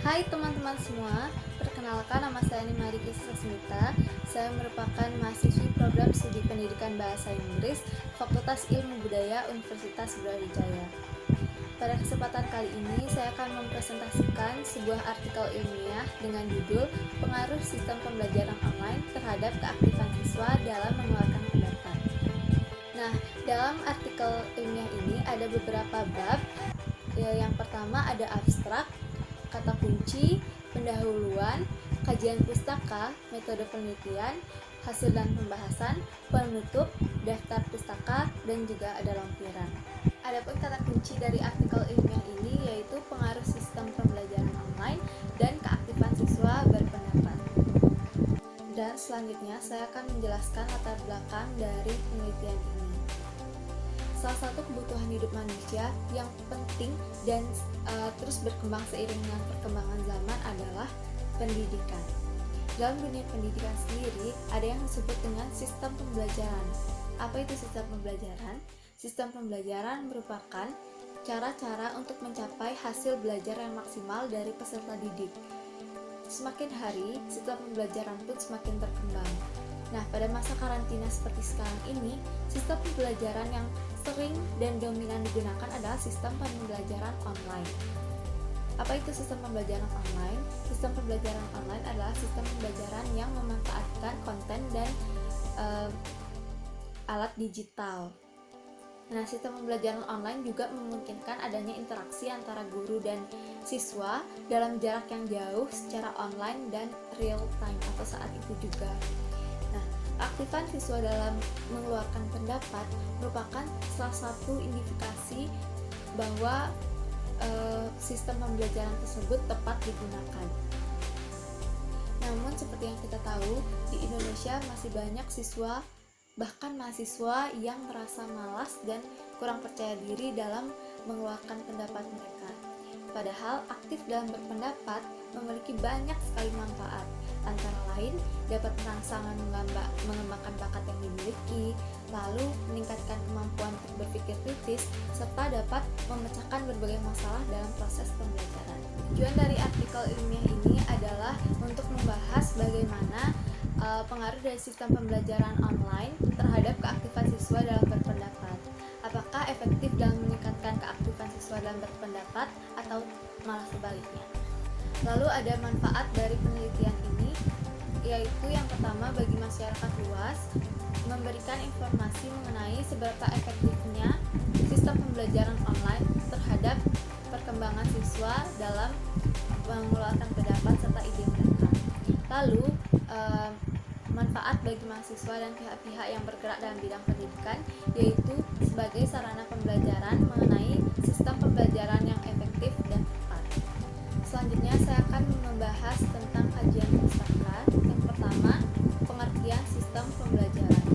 Hai teman-teman semua, perkenalkan nama saya Nimariki Sasmita. Saya merupakan mahasiswi program studi pendidikan bahasa Inggris Fakultas Ilmu Budaya Universitas Brawijaya. Pada kesempatan kali ini, saya akan mempresentasikan sebuah artikel ilmiah dengan judul Pengaruh Sistem Pembelajaran Online Terhadap Keaktifan Siswa dalam Mengeluarkan Pendapat. Nah, dalam artikel ilmiah ini ada beberapa bab. Yang pertama ada abstrak, kata kunci, pendahuluan, kajian pustaka, metode penelitian, hasil dan pembahasan, penutup, daftar pustaka, dan juga ada lampiran. Adapun kata kunci dari artikel ilmiah ini yaitu pengaruh sistem pembelajaran online dan keaktifan siswa berpendapat. Dan selanjutnya saya akan menjelaskan latar belakang dari penelitian ini. Salah satu kebutuhan hidup manusia yang penting dan terus berkembang seiring dengan perkembangan zaman adalah pendidikan. Dalam dunia pendidikan sendiri, ada yang disebut dengan sistem pembelajaran. Apa itu sistem pembelajaran? Sistem pembelajaran merupakan cara-cara untuk mencapai hasil belajar yang maksimal dari peserta didik. Semakin hari, sistem pembelajaran pun semakin berkembang. Nah, pada masa karantina seperti sekarang ini, sistem pembelajaran yang sering dan dominan digunakan adalah sistem pembelajaran online. Apa itu sistem pembelajaran online? Sistem pembelajaran online adalah sistem pembelajaran yang memanfaatkan konten dan alat digital. Nah, sistem pembelajaran online juga memungkinkan adanya interaksi antara guru dan siswa dalam jarak yang jauh secara online dan real time atau saat itu juga. Nah, keaktifan siswa dalam mengeluarkan pendapat merupakan salah satu indikasi bahwa sistem pembelajaran tersebut tepat digunakan. Namun seperti yang kita tahu, di Indonesia masih banyak siswa bahkan mahasiswa yang merasa malas dan kurang percaya diri dalam mengeluarkan pendapat mereka. Padahal aktif dalam berpendapat memiliki banyak sekali manfaat, antara lain dapat merangsang mengembangkan bakat yang dimiliki, lalu meningkatkan kemampuan untuk berpikir kritis, serta dapat memecahkan berbagai masalah dalam proses pembelajaran. Tujuan dari artikel ilmiah ini adalah untuk membahas bagaimana pengaruh dari sistem pembelajaran online terhadap keaktifan siswa dalam berpendapat. Apakah efektif dalam meningkatkan keaktifan siswa dalam berpendapat atau malah sebaliknya? Lalu ada manfaat dari penelitian ini, yaitu yang pertama bagi masyarakat luas, memberikan informasi mengenai seberapa efektifnya sistem pembelajaran online terhadap perkembangan siswa dalam mengeluarkan pendapat serta ide mereka. Lalu manfaat bagi mahasiswa dan pihak-pihak yang bergerak dalam bidang pendidikan, yaitu sebagai sarana pembelajaran mengenai sistem pembelajaran yang efektif dan tepat. Selanjutnya saya akan membahas tentang kajian pustaka. Yang pertama, pengertian sistem pembelajaran.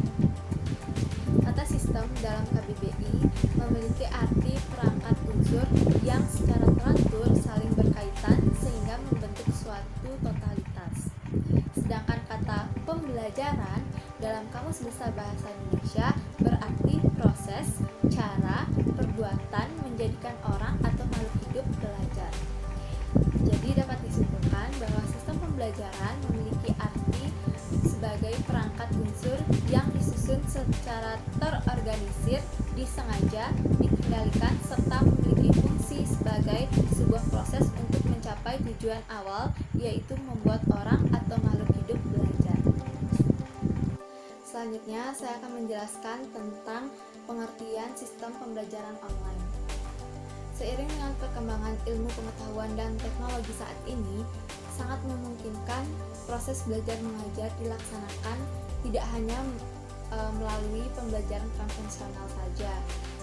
Kata sistem dalam KBBI memiliki arti perangkat unsur yang secara teratur saling berkaitan sehingga membentuk suatu totalitas. Sedangkan kata pembelajaran dalam Kamus Besar Bahasa Indonesia berarti proses, cara, perbuatan menjadikan orang atau makhluk hidup belajar. Jadi dapat disimpulkan bahwa sistem pembelajaran memiliki arti sebagai perangkat unsur yang disusun secara terorganisir, disengaja, dikendalikan, serta memiliki fungsi sebagai sebuah proses untuk mencapai tujuan awal, yaitu membuat orang atau makhluk hidup belajar. Selanjutnya, saya akan menjelaskan tentang pengertian sistem pembelajaran online. Seiring dengan perkembangan ilmu pengetahuan dan teknologi saat ini, sangat memungkinkan proses belajar mengajar dilaksanakan tidak hanya melalui pembelajaran konvensional saja,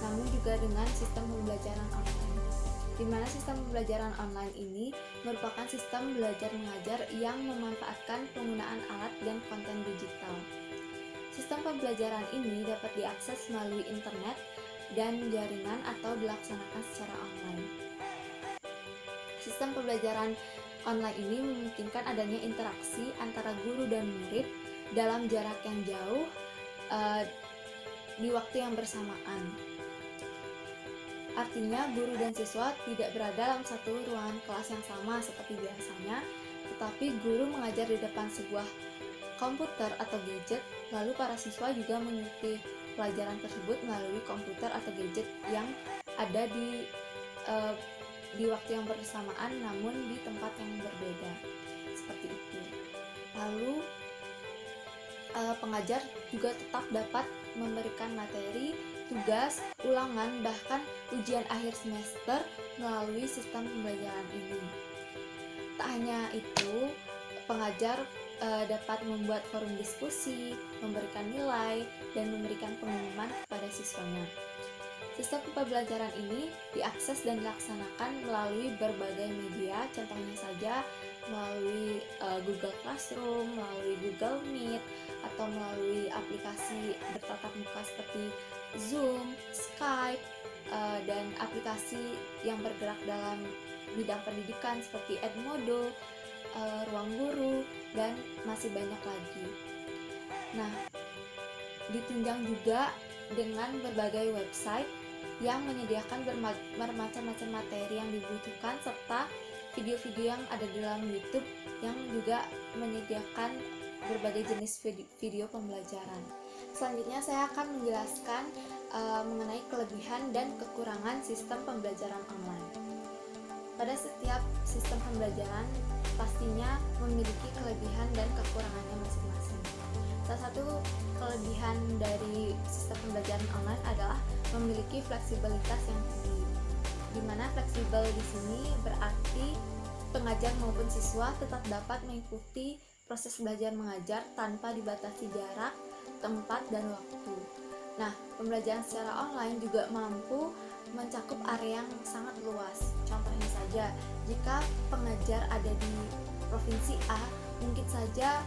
namun juga dengan sistem pembelajaran online. Di mana sistem pembelajaran online ini merupakan sistem belajar mengajar yang memanfaatkan penggunaan alat dan konten digital. Sistem pembelajaran ini dapat diakses melalui internet dan jaringan atau dilaksanakan secara online. Sistem pembelajaran online ini memungkinkan adanya interaksi antara guru dan murid dalam jarak yang jauh di waktu yang bersamaan. Artinya guru dan siswa tidak berada dalam satu ruangan kelas yang sama seperti biasanya, tetapi guru mengajar di depan sebuah komputer atau gadget, lalu para siswa juga mengikuti pelajaran tersebut melalui komputer atau gadget yang ada di waktu yang bersamaan namun di tempat yang berbeda. Seperti itu. Lalu pengajar juga tetap dapat memberikan materi, tugas, ulangan, bahkan ujian akhir semester melalui sistem pembelajaran ini. Tak hanya itu, pengajar dapat membuat forum diskusi, memberikan nilai, dan memberikan pengumuman kepada siswanya. Sistem pembelajaran ini diakses dan dilaksanakan melalui berbagai media, contohnya saja melalui Google Classroom, melalui Google Meet, atau melalui aplikasi bertatap muka seperti Zoom, Skype, dan aplikasi yang bergerak dalam bidang pendidikan seperti Edmodo, Ruang Guru, dan masih banyak lagi. Nah, ditunjang juga dengan berbagai website yang menyediakan bermacam-macam materi yang dibutuhkan, serta video-video yang ada di dalam YouTube yang juga menyediakan berbagai jenis video pembelajaran. Selanjutnya saya akan menjelaskan mengenai kelebihan dan kekurangan sistem pembelajaran online. Pada setiap sistem pembelajaran pastinya memiliki kelebihan dan kekurangannya masing-masing. Salah satu kelebihan dari sistem pembelajaran online adalah memiliki fleksibilitas yang tinggi. Di mana fleksibel di sini berarti pengajar maupun siswa tetap dapat mengikuti proses belajar mengajar tanpa dibatasi jarak, tempat, dan waktu. Nah, pembelajaran secara online juga mampu mencakup area yang sangat luas. Contohnya saja, jika pengajar ada di provinsi A, mungkin saja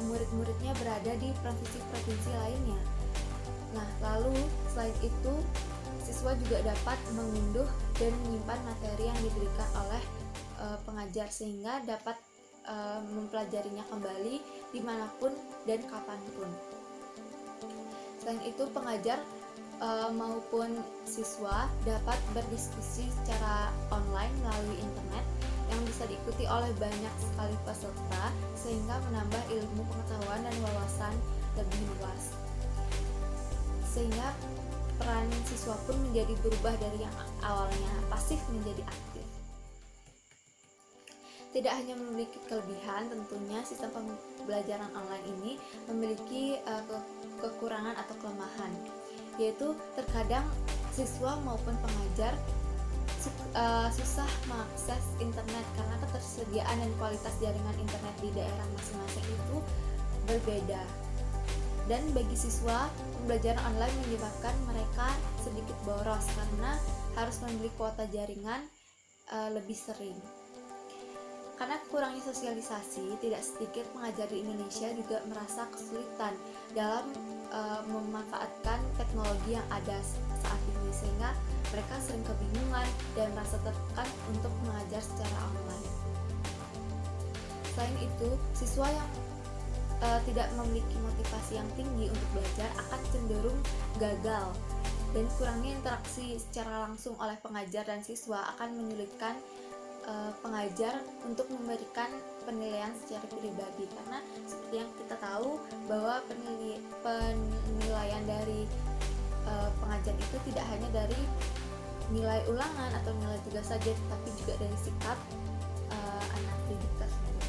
murid-muridnya berada di provinsi-provinsi lainnya. Nah, lalu selain itu, siswa juga dapat mengunduh dan menyimpan materi yang diberikan oleh pengajar sehingga dapat mempelajarinya kembali dimanapun dan kapanpun. Selain itu, pengajar maupun siswa dapat berdiskusi secara online melalui internet yang bisa diikuti oleh banyak sekali peserta sehingga menambah ilmu pengetahuan dan wawasan lebih luas. Sehingga peran siswa pun menjadi berubah dari yang awalnya pasif menjadi aktif. Tidak hanya memiliki kelebihan, tentunya sistem pembelajaran online ini memiliki kekurangan atau kelemahan, yaitu terkadang siswa maupun pengajar susah mengakses internet karena ketersediaan dan kualitas jaringan internet di daerah masing-masing itu berbeda. Dan bagi siswa, pembelajaran online menyebabkan mereka sedikit boros karena harus membeli kuota jaringan lebih sering. Karena kurangnya sosialisasi, tidak sedikit pengajar di Indonesia juga merasa kesulitan dalam memanfaatkan teknologi yang ada saat ini, sehingga mereka sering kebingungan dan merasa tertekan untuk mengajar secara online. Selain itu, siswa yang tidak memiliki motivasi yang tinggi untuk belajar akan cenderung gagal, dan kurangnya interaksi secara langsung oleh pengajar dan siswa akan menyulitkan pengajar untuk memberikan penilaian secara pribadi, karena seperti yang kita tahu bahwa penilaian dari pengajar itu tidak hanya dari nilai ulangan atau nilai tugas saja, tapi juga dari sikap anak didik tersebut.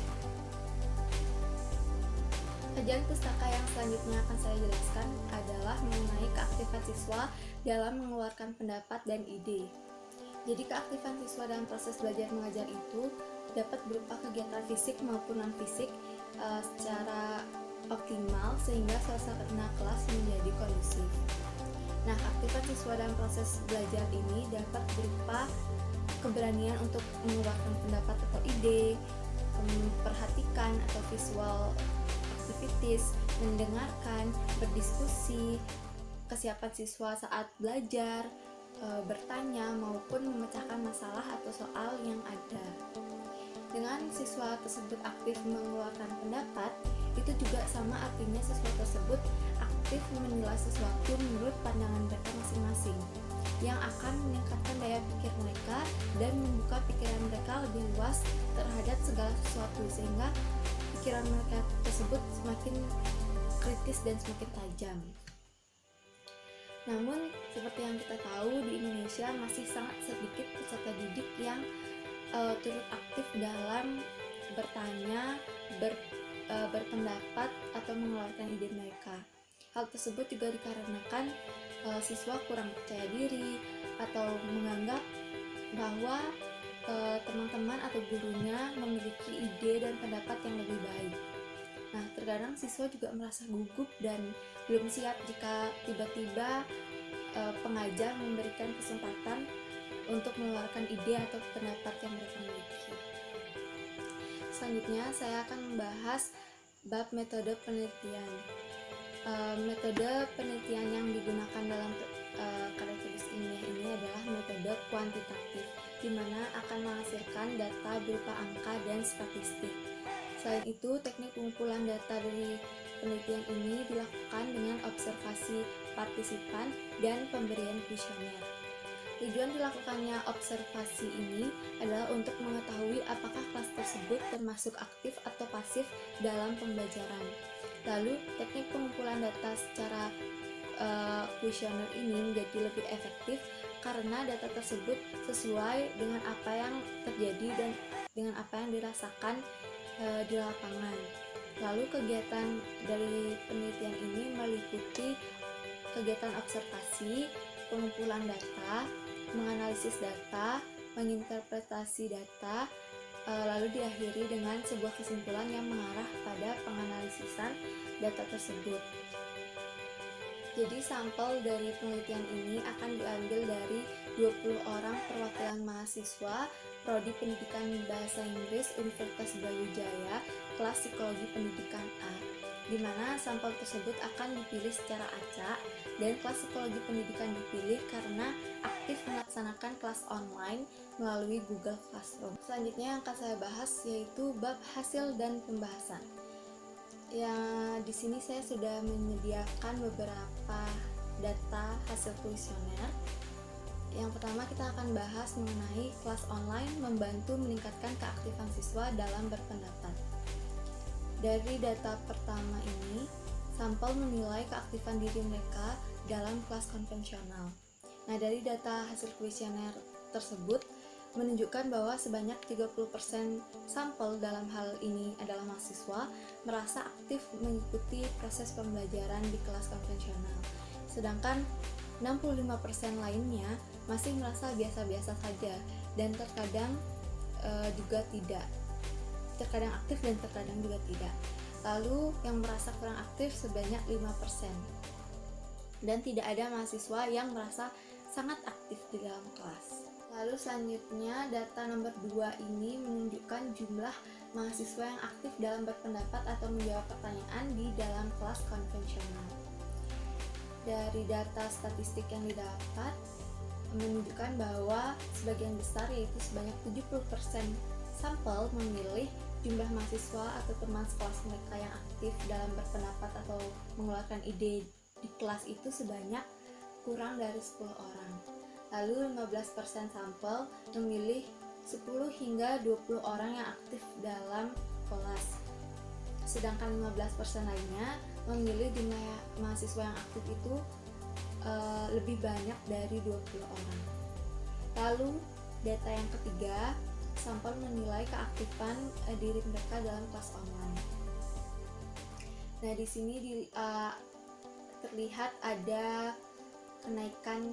Kajian pustaka yang selanjutnya akan saya jelaskan adalah mengenai keaktifan siswa dalam mengeluarkan pendapat dan ide. Jadi keaktifan siswa dalam proses belajar mengajar itu dapat berupa kegiatan fisik maupun non-fisik secara optimal sehingga suasana kelas menjadi kondusif. Nah, keaktifan siswa dalam proses belajar ini dapat berupa keberanian untuk mengeluarkan pendapat atau ide, memperhatikan atau visual activities, mendengarkan, berdiskusi, kesiapan siswa saat belajar, bertanya maupun memecahkan masalah atau soal yang ada. Dengan siswa tersebut aktif mengeluarkan pendapat, itu juga sama artinya siswa tersebut aktif menilai sesuatu menurut pandangan mereka masing-masing. yang akan meningkatkan daya pikir mereka dan membuka pikiran mereka lebih luas terhadap segala sesuatu, sehingga pikiran mereka tersebut semakin kritis dan semakin tajam. Namun seperti yang kita tahu, di Indonesia masih sangat sedikit peserta didik yang turut aktif dalam bertanya, berpendapat atau mengeluarkan ide mereka. Hal tersebut juga dikarenakan siswa kurang percaya diri atau menganggap bahwa teman-teman atau gurunya memiliki ide dan pendapat yang lebih baik. Nah, terkadang siswa juga merasa gugup dan belum siap jika tiba-tiba pengajar memberikan kesempatan untuk mengeluarkan ide atau pendapat yang mereka miliki. Selanjutnya, saya akan membahas bab metode penelitian. Metode penelitian yang digunakan dalam karya tulis ilmiah ini adalah metode kuantitatif, di mana akan menghasilkan data berupa angka dan statistik. Selain itu, teknik pengumpulan data dari penelitian ini dilakukan dengan observasi partisipan dan pemberian kuesioner. Tujuan dilakukannya observasi ini adalah untuk mengetahui apakah kelas tersebut termasuk aktif atau pasif dalam pembelajaran. Lalu, teknik pengumpulan data secara kuesioner ini menjadi lebih efektif karena data tersebut sesuai dengan apa yang terjadi dan dengan apa yang dirasakan di lapangan. Lalu kegiatan dari penelitian ini meliputi kegiatan observasi, pengumpulan data, menganalisis data, menginterpretasi data, lalu diakhiri dengan sebuah kesimpulan yang mengarah pada penganalisisan data tersebut. Jadi sampel dari penelitian ini akan diambil dari 20 orang perwakilan mahasiswa Prodi Pendidikan Bahasa Inggris Universitas Brawijaya, kelas Psikologi Pendidikan A, di mana sampel tersebut akan dipilih secara acak, dan kelas Psikologi Pendidikan dipilih karena aktif melaksanakan kelas online melalui Google Classroom. Selanjutnya yang akan saya bahas yaitu bab hasil dan pembahasan. Ya, di sini saya sudah menyediakan beberapa data hasil kuesioner. Yang pertama, kita akan bahas mengenai kelas online membantu meningkatkan keaktifan siswa dalam berpendapat. Dari data pertama ini, sampel menilai keaktifan diri mereka dalam kelas konvensional. Nah, dari data hasil kuesioner tersebut menunjukkan bahwa sebanyak 30% sampel dalam hal ini adalah mahasiswa merasa aktif mengikuti proses pembelajaran di kelas konvensional. Sedangkan 65% lainnya masih merasa biasa-biasa saja dan terkadang juga tidak. Terkadang aktif dan terkadang juga tidak. Lalu yang merasa kurang aktif sebanyak 5%. Dan tidak ada mahasiswa yang merasa sangat aktif di dalam kelas. Lalu selanjutnya data nomor 2 ini menunjukkan jumlah mahasiswa yang aktif dalam berpendapat atau menjawab pertanyaan di dalam kelas konvensional. Dari data statistik yang didapat menunjukkan bahwa sebagian besar, yaitu sebanyak 70% sampel memilih jumlah mahasiswa atau teman sekelas mereka yang aktif dalam berpendapat atau mengeluarkan ide di kelas itu sebanyak kurang dari 10 orang. Lalu 15% sampel memilih 10 hingga 20 orang yang aktif dalam kelas. Sedangkan 15% lainnya memilih jumlah mahasiswa yang aktif itu lebih banyak dari 20 orang. Lalu data yang ketiga, sampel menilai keaktifan diri mereka dalam kelas online. Nah, di sini terlihat ada kenaikan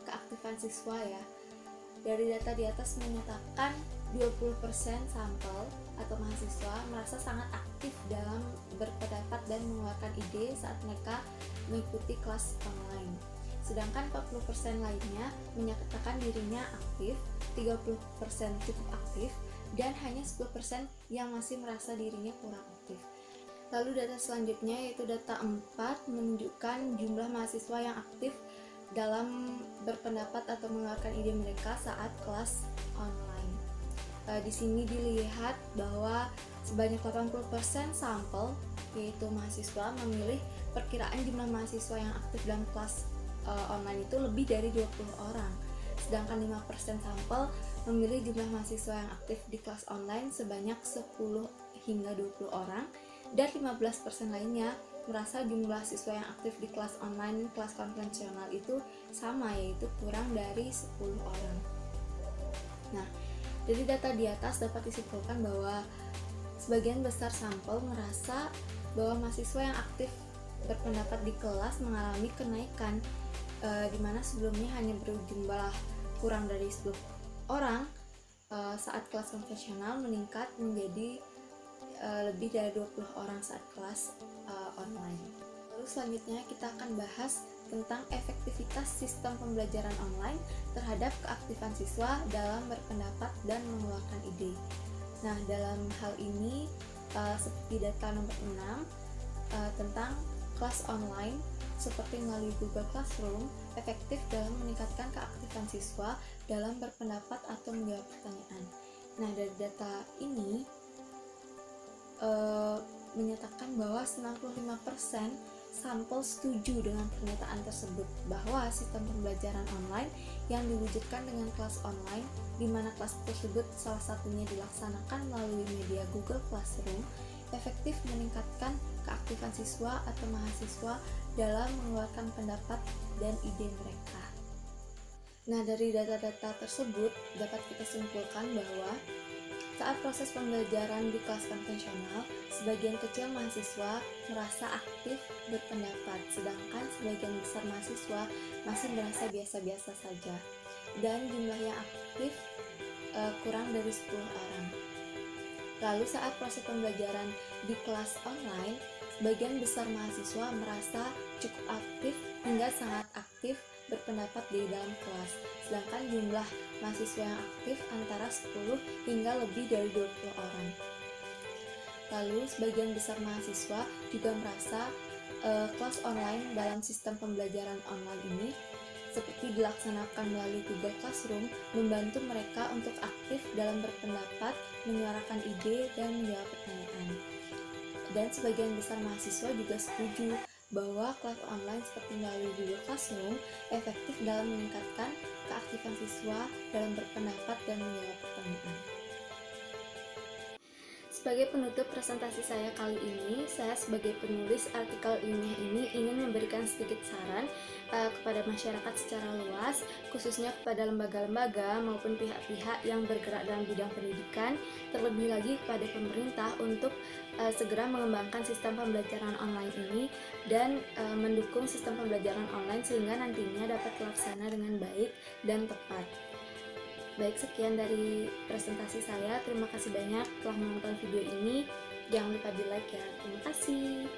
keaktifan siswa ya. Dari data di atas menyatakan 20% sampel atau mahasiswa merasa sangat aktif dalam berpendapat dan mengeluarkan ide saat mereka mengikuti kelas online. Sedangkan 40% lainnya menyatakan dirinya aktif, 30% cukup aktif, dan hanya 10% yang masih merasa dirinya kurang aktif. Lalu data selanjutnya yaitu data 4 menunjukkan jumlah mahasiswa yang aktif dalam berpendapat atau mengeluarkan ide mereka saat kelas online. Di sini dilihat bahwa sebanyak 80% sampel, yaitu mahasiswa, memilih perkiraan jumlah mahasiswa yang aktif dalam kelas online itu lebih dari 20 orang. Sedangkan 5% sampel memilih jumlah mahasiswa yang aktif di kelas online sebanyak 10 hingga 20 orang, dan 15% lainnya merasa jumlah siswa yang aktif di kelas online dan kelas konvensional itu sama, yaitu kurang dari 10 orang. Nah, dari data di atas dapat disimpulkan bahwa sebagian besar sampel merasa bahwa mahasiswa yang aktif berpendapat di kelas mengalami kenaikan, di mana sebelumnya hanya berjumlah kurang dari 10 orang, saat kelas konvensional meningkat menjadi lebih dari 20 orang saat kelas online. Lalu selanjutnya kita akan bahas tentang efektivitas sistem pembelajaran online terhadap keaktifan siswa dalam berpendapat dan mengeluarkan ide. Nah, dalam hal ini seperti data nomor 6 tentang kelas online seperti melalui Google Classroom efektif dalam meningkatkan keaktifan siswa dalam berpendapat atau menjawab pertanyaan. Nah, dari data ini menyatakan bahwa 95% sampel setuju dengan pernyataan tersebut, bahwa sistem pembelajaran online yang diwujudkan dengan kelas online, di mana kelas tersebut salah satunya dilaksanakan melalui media Google Classroom, efektif meningkatkan keaktifan siswa atau mahasiswa dalam mengeluarkan pendapat dan ide mereka. Nah, dari data-data tersebut dapat kita simpulkan bahwa saat proses pembelajaran di kelas konvensional, sebagian kecil mahasiswa merasa aktif berpendapat, sedangkan sebagian besar mahasiswa masih merasa biasa-biasa saja, dan jumlah yang aktif kurang dari 10 orang. Lalu saat proses pembelajaran di kelas online, sebagian besar mahasiswa merasa cukup aktif hingga sangat aktif berpendapat di dalam kelas, sedangkan jumlah mahasiswa yang aktif antara 10 hingga lebih dari 20 orang. Lalu sebagian besar mahasiswa juga merasa kelas online dalam sistem pembelajaran online ini seperti dilaksanakan melalui Google Classroom membantu mereka untuk aktif dalam berpendapat, menyuarakan ide, dan menjawab pertanyaan. Dan sebagian besar mahasiswa juga setuju bahwa kelas online seperti melalui Google Classroom efektif dalam meningkatkan keaktifan siswa dalam berpendapat dan menjawab pertanyaan. Sebagai penutup presentasi saya kali ini, saya sebagai penulis artikel ilmiah ini ingin memberikan sedikit saran kepada masyarakat secara luas, khususnya kepada lembaga-lembaga maupun pihak-pihak yang bergerak dalam bidang pendidikan, terlebih lagi kepada pemerintah untuk segera mengembangkan sistem pembelajaran online ini dan mendukung sistem pembelajaran online sehingga nantinya dapat terlaksana dengan baik dan tepat. Baik, sekian dari presentasi saya. Terima kasih banyak telah menonton video ini. Jangan lupa di like ya. Terima kasih.